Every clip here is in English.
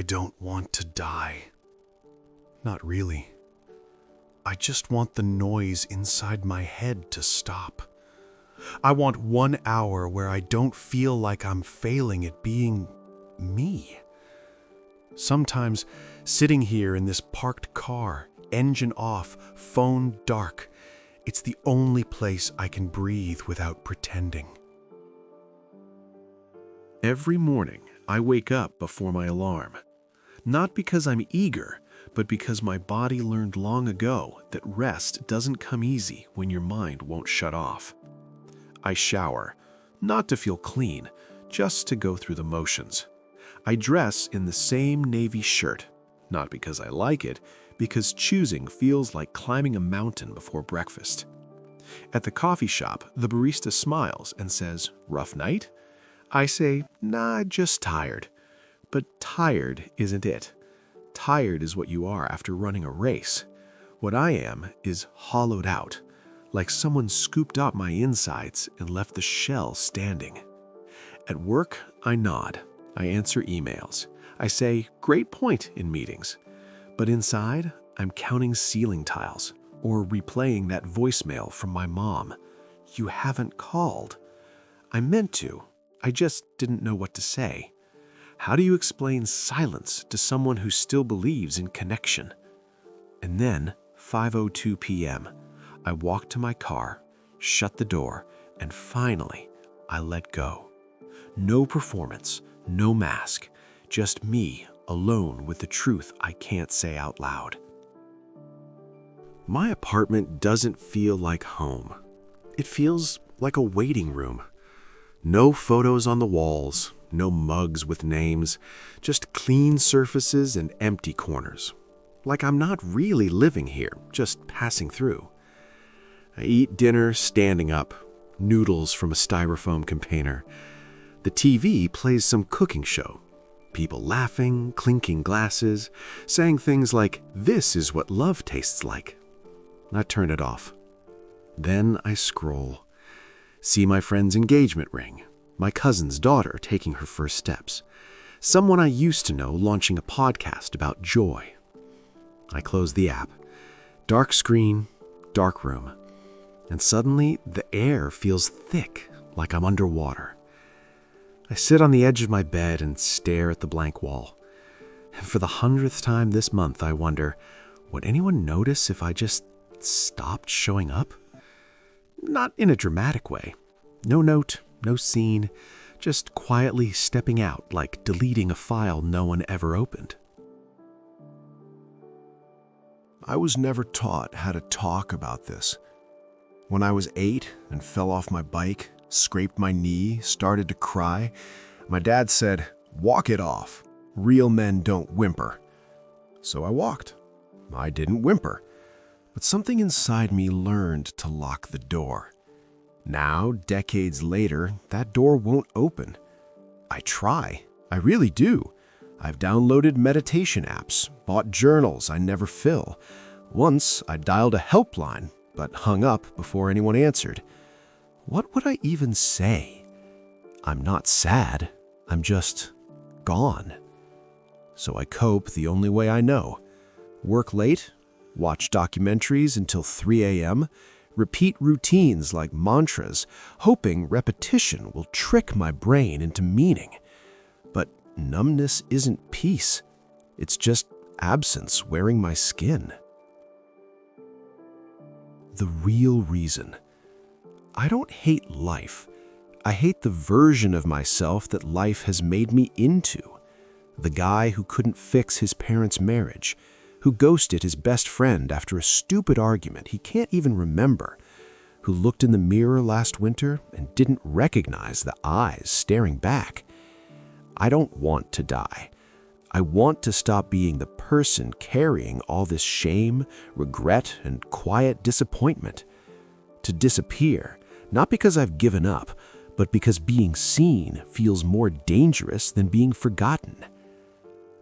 I don't want to die. Not really. I just want the noise inside my head to stop. I want 1 hour where I don't feel like I'm failing at being me. Sometimes, sitting here in this parked car, engine off, phone dark, it's the only place I can breathe without pretending. Every morning, I wake up before my alarm. Not because I'm eager, but because my body learned long ago that rest doesn't come easy when your mind won't shut off. I shower, not to feel clean, just to go through the motions. I dress in the same navy shirt, not because I like it, because choosing feels like climbing a mountain before breakfast. At the coffee shop, the barista smiles and says, "Rough night?" I say, "Nah, just tired." But tired isn't it. Tired is what you are after running a race. What I am is hollowed out, like someone scooped up my insides and left the shell standing. At work, I nod. I answer emails. I say, "Great point," in meetings. But inside, I'm counting ceiling tiles or replaying that voicemail from my mom. "You haven't called." I meant to. I just didn't know what to say. How do you explain silence to someone who still believes in connection? And then, 5:02 p.m., I walk to my car, shut the door, and finally, I let go. No performance, no mask, just me alone with the truth I can't say out loud. My apartment doesn't feel like home. It feels like a waiting room. No photos on the walls, no mugs with names, just clean surfaces and empty corners. Like I'm not really living here, just passing through. I eat dinner standing up, noodles from a styrofoam container. The TV plays some cooking show. People laughing, clinking glasses, saying things like, "This is what love tastes like." I turn it off. Then I scroll. See my friend's engagement ring, my cousin's daughter taking her first steps, someone I used to know launching a podcast about joy. I close the app. Dark screen, dark room. And suddenly the air feels thick, like I'm underwater. I sit on the edge of my bed and stare at the blank wall. And for the 100th time this month, I wonder, would anyone notice if I just stopped showing up? Not in a dramatic way. No note, no scene, just quietly stepping out like deleting a file no one ever opened. I was never taught how to talk about this. When I was 8 and fell off my bike, scraped my knee, started to cry, my dad said, "Walk it off. Real men don't whimper." So I walked. I didn't whimper. But something inside me learned to lock the door. Now, decades later, that door won't open. I try. I really do. I've downloaded meditation apps, bought journals I never fill. Once, I dialed a helpline, but hung up before anyone answered. What would I even say? I'm not sad. I'm just gone. So I cope the only way I know. Work late, watch documentaries until 3 a.m., repeat routines like mantras, hoping repetition will trick my brain into meaning. But numbness isn't peace. It's just absence wearing my skin. The real reason. I don't hate life. I hate the version of myself that life has made me into. The guy who couldn't fix his parents' marriage, who ghosted his best friend after a stupid argument he can't even remember, who looked in the mirror last winter and didn't recognize the eyes staring back. I don't want to die. I want to stop being the person carrying all this shame, regret, and quiet disappointment. To disappear, not because I've given up, but because being seen feels more dangerous than being forgotten.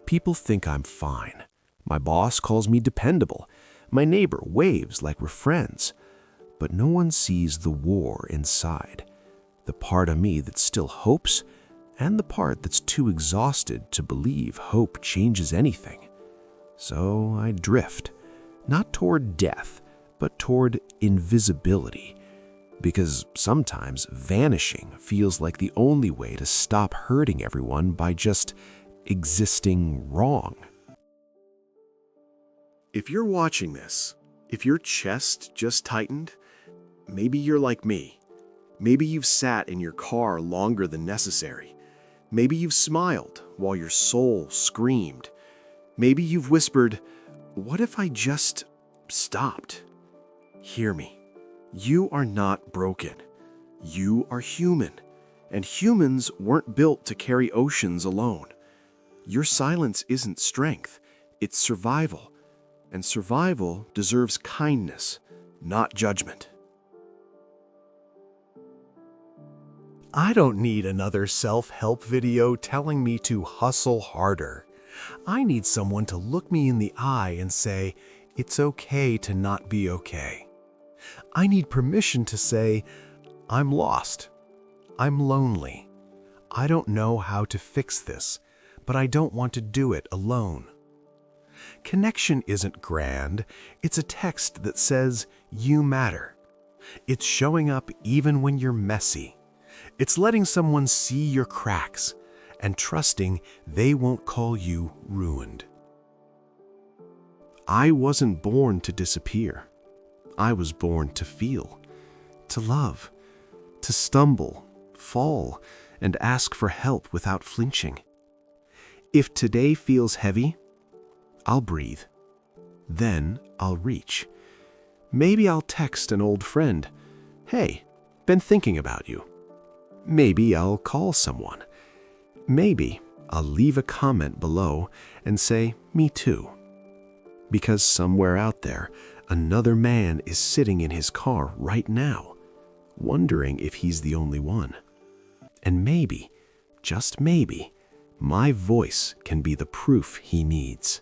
People think I'm fine. My boss calls me dependable. My neighbor waves like we're friends. But no one sees the war inside, the part of me that still hopes and the part that's too exhausted to believe hope changes anything. So I drift, not toward death, but toward invisibility, because sometimes vanishing feels like the only way to stop hurting everyone by just existing wrong. If you're watching this, if your chest just tightened, maybe you're like me. Maybe you've sat in your car longer than necessary. Maybe you've smiled while your soul screamed. Maybe you've whispered, "What if I just stopped?" Hear me. You are not broken. You are human, and humans weren't built to carry oceans alone. Your silence isn't strength, it's survival, and survival deserves kindness, not judgment. I don't need another self-help video telling me to hustle harder. I need someone to look me in the eye and say, it's okay to not be okay. I need permission to say, I'm lost. I'm lonely. I don't know how to fix this, but I don't want to do it alone. Connection isn't grand. It's a text that says, you matter. It's showing up even when you're messy. It's letting someone see your cracks and trusting they won't call you ruined. I wasn't born to disappear. I was born to feel, to love, to stumble, fall, and ask for help without flinching. If today feels heavy, I'll breathe. Then I'll reach. Maybe I'll text an old friend, "Hey, been thinking about you." Maybe I'll call someone. Maybe I'll leave a comment below and say, "Me too." Because somewhere out there, another man is sitting in his car right now, wondering if he's the only one. And maybe, just maybe, my voice can be the proof he needs.